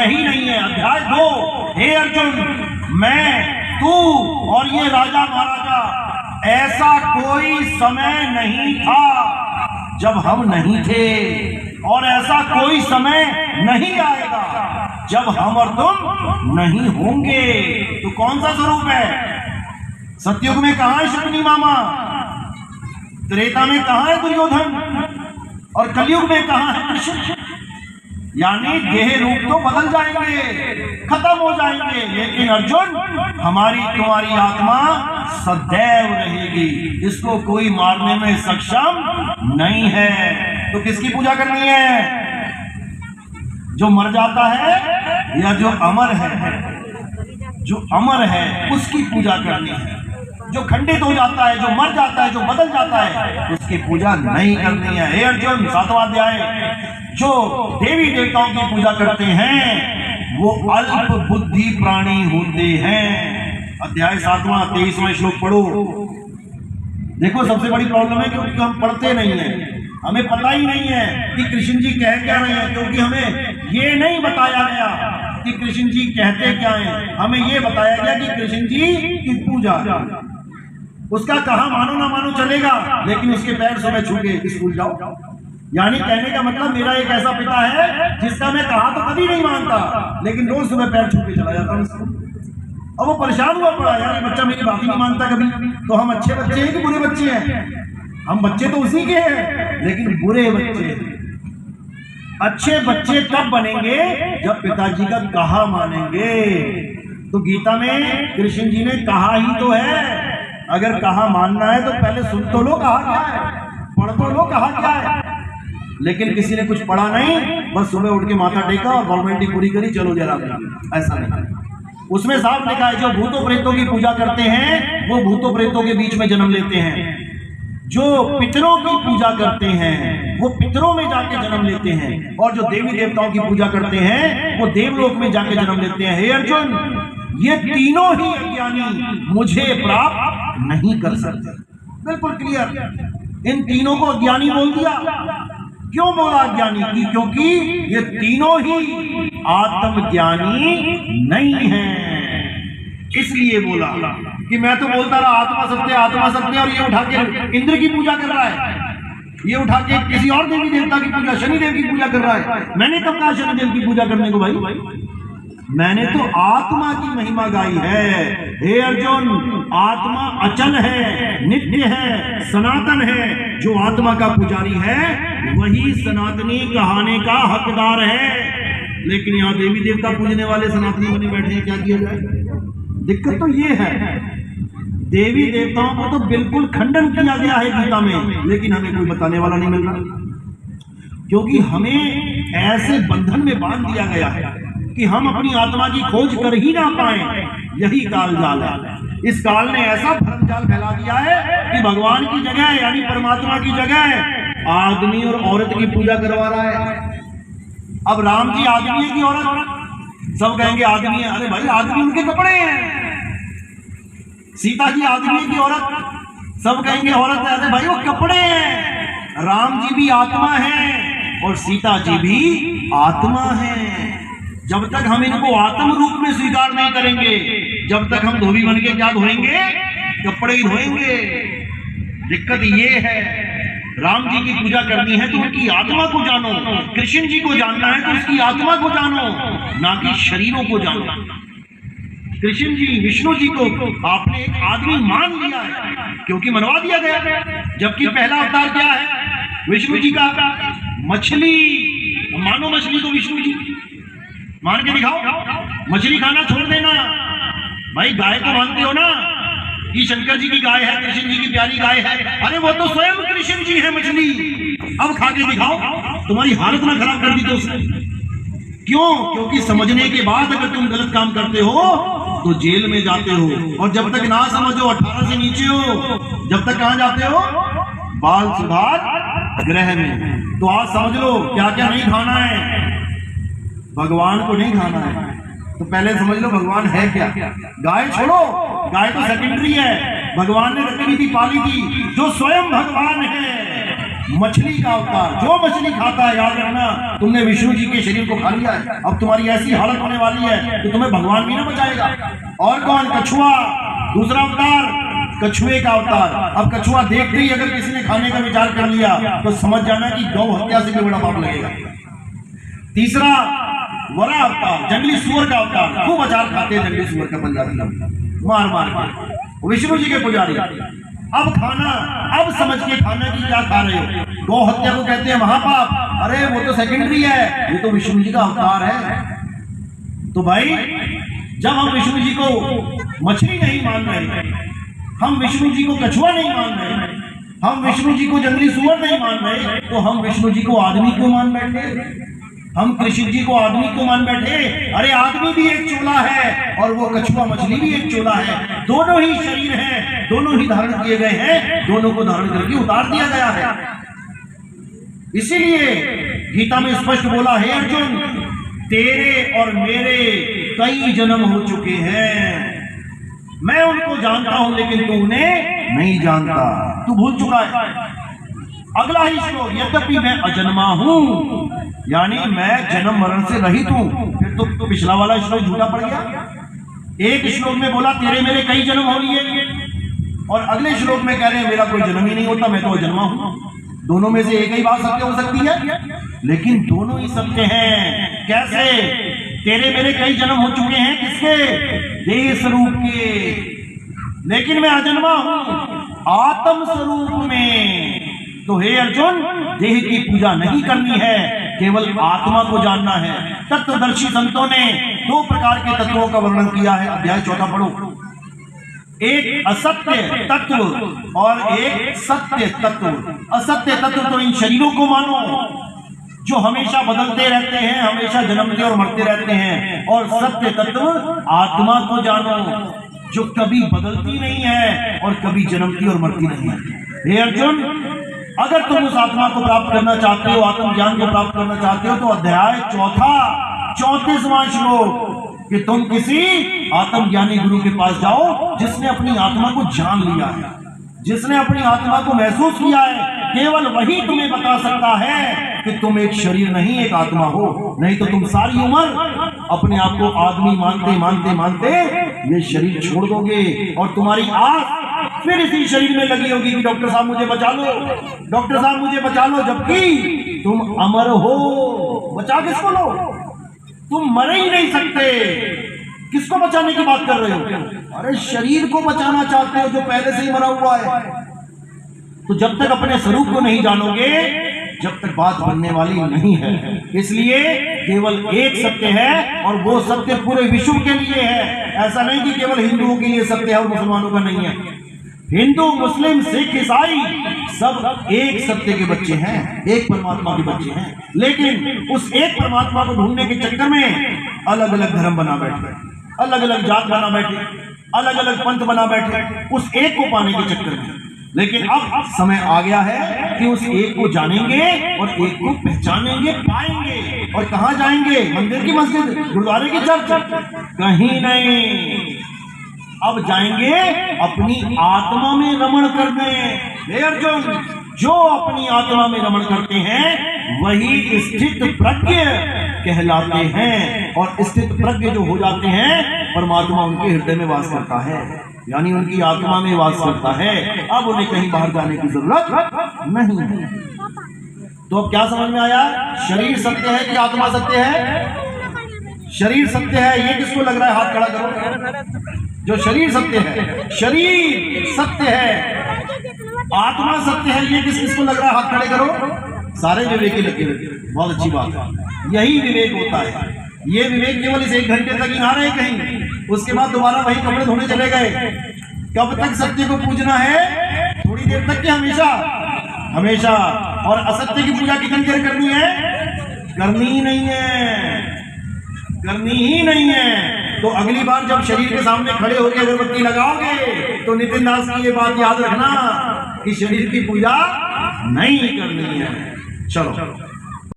समय ही नहीं है। अध्याय 2, हे अर्जुन, मैं, तू और ये राजा महाराजा, ऐसा कोई समय नहीं था जब हम नहीं थे, और ऐसा कोई समय नहीं आएगा जब हम और तुम नहीं होंगे। तो कौन सा स्वरूप है? सतयुग में कहां है शकुनी मामा, त्रेता में कहां है दुर्योधन, और कलयुग में कहां है कृष्ण। यानी देह रूप तो बदल जाएंगे, खत्म हो जाएंगे, लेकिन अर्जुन हमारी तुम्हारी आत्मा सदैव रहेगी, इसको कोई मारने में सक्षम नहीं है। तो किसकी पूजा करनी है? जो मर जाता है या जो अमर है? जो अमर है उसकी पूजा करनी है। जो खंडित हो जाता है, जो मर जाता है, जो बदल जाता है, उसकी पूजा नहीं करनी है। हे अर्जुन, 7वां अध्याय, जो देवी देवताओं की पूजा करते हैं वो अल्प बुद्धि प्राणी होते हैं। अध्याय 7वां 23वां श्लोक पढ़ो। देखो, सबसे बड़ी प्रॉब्लम है क्योंकि हम पढ़ते नहीं है, हमें पता ही नहीं है कि कृष्ण जी कह क्या रहे हैं, क्योंकि हमें ये नहीं बताया गया कि कृष्ण जी कहते क्या हैं। हमें ये बताया गया कि कृष्ण जी की पूजा, उसका कहा मानो ना मानो चलेगा, लेकिन उसके पैर सुबह छू के स्कूल जाओ। यानी कहने का मतलब, मेरा एक ऐसा पिता है जिसका मैं कहा तो कभी नहीं मानता, लेकिन रोज सुबह पैर छू के चला जाता हूँ। अब वो परेशान हुआ पड़ा, यार बच्चा मेरी बात ही नहीं मानता कभी। तो हम अच्छे बच्चे हैं कि बुरे बच्चे हैं? हम बच्चे तो उसी के हैं, लेकिन बुरे बच्चे हैं। अच्छे बच्चे तब बनेंगे जब पिताजी का कहा मानेंगे। तो गीता में कृष्ण जी ने कहा ही तो है, अगर कहा मानना है तो पहले सुन तो लो कहा क्या है, पढ़ तो लो कहा क्या है। लेकिन किसी ने कुछ पढ़ा नहीं, बस सुबह उठ के माथा टेका और फॉर्मेलिटी पूरी करी, चलो जरा। ऐसा नहीं, उसमें साफ लिखा है जो भूतों प्रेतों की पूजा करते हैं वो भूतों प्रेतों के बीच में जन्म लेते हैं। जो पितरों की पूजा करते हैं वो पितरों में जाके जन्म लेते हैं, और जो देवी देवताओं की पूजा करते हैं वो देवलोक में जाके जन्म लेते हैं। हे अर्जुन, ये तीनों ही अज्ञानी मुझे प्राप्त नहीं कर सकते। बिल्कुल क्लियर, इन तीनों को अज्ञानी बोल दिया। क्यों बोला अज्ञानी की? क्योंकि ये तीनों ही आत्मज्ञानी नहीं हैं, इसलिए बोला कि मैं तो बोलता रहा आत्मा सत्य, आत्मा सत्य, और ये उठा के इंद्र की पूजा कर रहा है, ये उठा के किसी और देवी देवता की पूजा, शनिदेव की पूजा कर रहा है। मैंने कब कहा शनिदेव की पूजा करने को? भाई मैंने तो आत्मा की महिमा गाई है। हे अर्जुन, आत्मा अचल है, नित्य है, सनातन है। जो आत्मा का पुजारी है वही सनातनी कहाने का हकदार है। लेकिन यहाँ देवी देवता पूजने वाले सनातनी बने बैठे हैं, क्या किया जाए? दिक्कत तो ये है, देवी देवताओं को तो बिल्कुल खंडन किया गया है गीता में, लेकिन हमें कोई बताने वाला नहीं मिल रहा, क्योंकि हमें ऐसे बंधन में बांध दिया गया है कि हम अपनी आत्मा की खोज कर ही ना पाए। यही काल जाल है। इस काल ने ऐसा भ्रम जाल फैला दिया है कि भगवान की जगह यानी परमात्मा की जगह आदमी और औरत की पूजा करवा रहा है। अब राम जी आदमी है कि औरत? सब कहेंगे आदमी है। अरे भाई, आदमी उनके कपड़े हैं। सीता जी आदमी है कि औरत? सब कहेंगे औरत है। अरे भाई, वो कपड़े हैं। राम जी भी आत्मा है और सीता जी भी आत्मा है। जब तक हम इनको आत्म रूप में स्वीकार नहीं करेंगे, जब तक हम धोबी बन के क्या धोएंगे? कपड़े ही धोएंगे। दिक्कत ये है, राम जी की पूजा करनी है तो उनकी आत्मा को जानो, कृष्ण जी को जानना है तो उसकी आत्मा को जानो, ना कि शरीरों को जानो। कृष्ण जी, विष्णु जी को आपने एक आदमी मान लिया है क्योंकि मनवा दिया गया, जबकि पहला अवतार क्या है विष्णु जी का? मछली। मानो मछली को विष्णु जी, मान के दिखाओ। मछली खाना छोड़ देना। भाई, गाय तो मानते हो ना कि शंकर जी की गाय है, कृष्ण जी की प्यारी गाय है? अरे वो तो स्वयं कृष्ण जी है मछली। अब खा के दिखाओ, तुम्हारी हालत ना खराब कर दी तो उसने। क्यों? क्योंकि समझने के बाद अगर तुम गलत काम करते हो तो जेल में जाते हो, और जब तक ना समझो 18 से नीचे हो, जब तक कहां जाते हो? बाल सुधार गृह में। तो आज समझ लो क्या क्या नहीं खाना है। भगवान को नहीं खाना है तो पहले समझ लो भगवान है क्या। गाय छोड़ो, गाय तो सेकेंडरी है। भगवान ने रखी थी, पाली थी। जो स्वयं भगवान है मछली का अवतार। जो मछली खाता है, याद रखना, तुमने विष्णु जी के शरीर को खा लिया है। अब तुम्हारी ऐसी हालत होने वाली है कि तुम्हें भगवान भी ना बचाएगा। और कौन? कछुआ, दूसरा अवतार, कछुए का अवतार। अब कछुआ देखते ही अगर किसी ने खाने का विचार कर लिया तो समझ जाना कि गौ हत्या से भी बड़ा पाप लगेगा। तीसरा वरा अवतार, जंगली सुअर का अवतार। खूब अचार खाते हैं जंगली सुअर का पंजाबी लोग, मार मार के। विष्णु जी के पुजारी। अब खाना, अब समझ के खाना की क्या खा रहे हो। गौ हत्या को कहते हैं महापाप। अरे वो तो सेकेंडरी है, ये तो विष्णु जी का अवतार है। तो भाई जब हम विष्णु जी को मछली नहीं मान रहे, हम विष्णु जी को कछुआ नहीं मान रहे, हम विष्णु जी को जंगली सुअर नहीं मान रहे, तो हम विष्णु जी को आदमी क्यों मान बैठे? हम कृष्ण जी को आदमी क्यों मान बैठे? अरे आदमी भी एक चोला है और वो कछुआ मछली भी एक चोला है। दोनों ही शरीर हैं, दोनों ही धारण किए गए हैं, दोनों को धारण करके उतार दिया गया है। इसीलिए गीता में स्पष्ट बोला, हे अर्जुन, तेरे और मेरे कई जन्म हो चुके हैं। मैं उनको जानता हूं लेकिन तू उन्हें नहीं जानता, तू भूल चुका है। अगला ही श्लोक, यद्यपि मैं अजन्मा हूं, यानी मैं जन्म मरण से रहित हूं। फिर तो पिछला वाला श्लोक झूठा पड़ गया। एक श्लोक में बोला तेरे मेरे कई जन्म हो लिए, और अगले श्लोक में कह रहे हैं मेरा कोई जन्म ही नहीं होता, मैं तो अजन्मा हूं। दोनों में से एक ही बात सत्य हो सकती है, लेकिन दोनों ही सत्य हैं। कैसे? तेरे मेरे कई जन्म हो चुके हैं, किसके? देह स्वरूप के, लेकिन मैं अजन्मा हूं आत्म स्वरूप में। तो हे अर्जुन, देह की पूजा नहीं करनी है, केवल आत्मा को जानना है। तत्वदर्शी संतों ने दो प्रकार के तत्वों का वर्णन किया है। अध्याय 4 पढ़ो। एक असत्य तत्व और एक सत्य तत्व। असत्य तत्व तो इन शरीरों को मानो जो हमेशा बदलते रहते हैं, हमेशा जन्मते और मरते रहते हैं। और सत्य तत्व आत्मा को जानो जो कभी बदलती नहीं है और कभी जन्मती और मरती नहीं है। हे अर्जुन, अगर तुम उस आत्मा को प्राप्त करना चाहते हो, आत्म ज्ञान को प्राप्त करना चाहते हो, तो अध्याय 4 34वां श्लोक, कि तुम किसी आत्मज्ञानी गुरु के पास जाओ जिसने अपनी आत्मा को जान लिया है, जिसने अपनी आत्मा को महसूस किया है। केवल वही तुम्हें बता सकता है कि तुम एक शरीर नहीं एक आत्मा हो। नहीं तो तुम सारी उम्र अपने आप को आदमी मानते मानते मानते ये शरीर छोड़ दोगे और तुम्हारी आस फिर इसी शरीर में लगी होगी कि डॉक्टर साहब मुझे बचा लो, डॉक्टर साहब मुझे बचा लो, जबकि तुम अमर हो। बचा किसको लो? तुम मरे ही नहीं सकते। किसको बचाने की बात कर रहे हो? अरे शरीर को बचाना चाहते हो जो पहले से ही मरा हुआ है। तो जब तक अपने स्वरूप को नहीं जानोगे, जब तक बात बनने वाली नहीं है। इसलिए केवल एक सत्य है और वो सत्य पूरे विश्व के लिए है। ऐसा नहीं कि केवल हिंदुओं के लिए सत्य है और मुसलमानों का नहीं है। हिंदू, मुस्लिम, सिख, ईसाई सब एक सत्य के बच्चे हैं, एक परमात्मा के बच्चे हैं। लेकिन उस एक परमात्मा को ढूंढने के चक्कर में अलग अलग धर्म बना बैठे, अलग अलग जात बना बैठे, अलग अलग पंथ बना बैठे, उस एक को पाने के चक्कर में। लेकिन अब समय आ गया है कि उस एक को जानेंगे और एक को पहचानेंगे, पाएंगे। और कहां जाएंगे? मंदिर की मस्जिद, गुरुद्वारे की चर्च? कहीं नहीं। अब जाएंगे अपनी आत्मा में रमण करने। हे अर्जुन, जो अपनी आत्मा में रमण करते हैं वही स्थित प्रज्ञ कहलाते हैं। और स्थित प्रज्ञ जो हो जाते हैं, परमात्मा उनके हृदय में वास करता है, यानी उनकी आत्मा में वास करता है। अब उन्हें कहीं बाहर जाने की जरूरत नहीं है। तो अब क्या समझ में आया? शरीर सत्य है कि आत्मा सत्य है? शरीर सत्य है। ये किसको लग रहा है? हाथ खड़ा करो। जो शरीर सत्य है, शरीर सत्य है, आत्मा सत्य है, ये किसको लग रहा है? हाथ खड़े करो। सारे विवेकी लगे रहते। बहुत अच्छी बात है। यही विवेक होता है। ये विवेक केवल इस 1 घंटे तक ही ना रहे कहीं, उसके बाद दोबारा वही कपड़े धोने चले गए। कब तक सत्य को पूजना है? थोड़ी देर तक कि हमेशा? हमेशा। और असत्य की पूजा कितनी देर करनी है? करनी ही नहीं है, करनी ही नहीं है। तो अगली बार जब शरीर के सामने खड़े होकर अगरबत्ती लगाओगे तो नितिन दास की ये बात याद रखना कि शरीर की पूजा नहीं करनी है। चलो।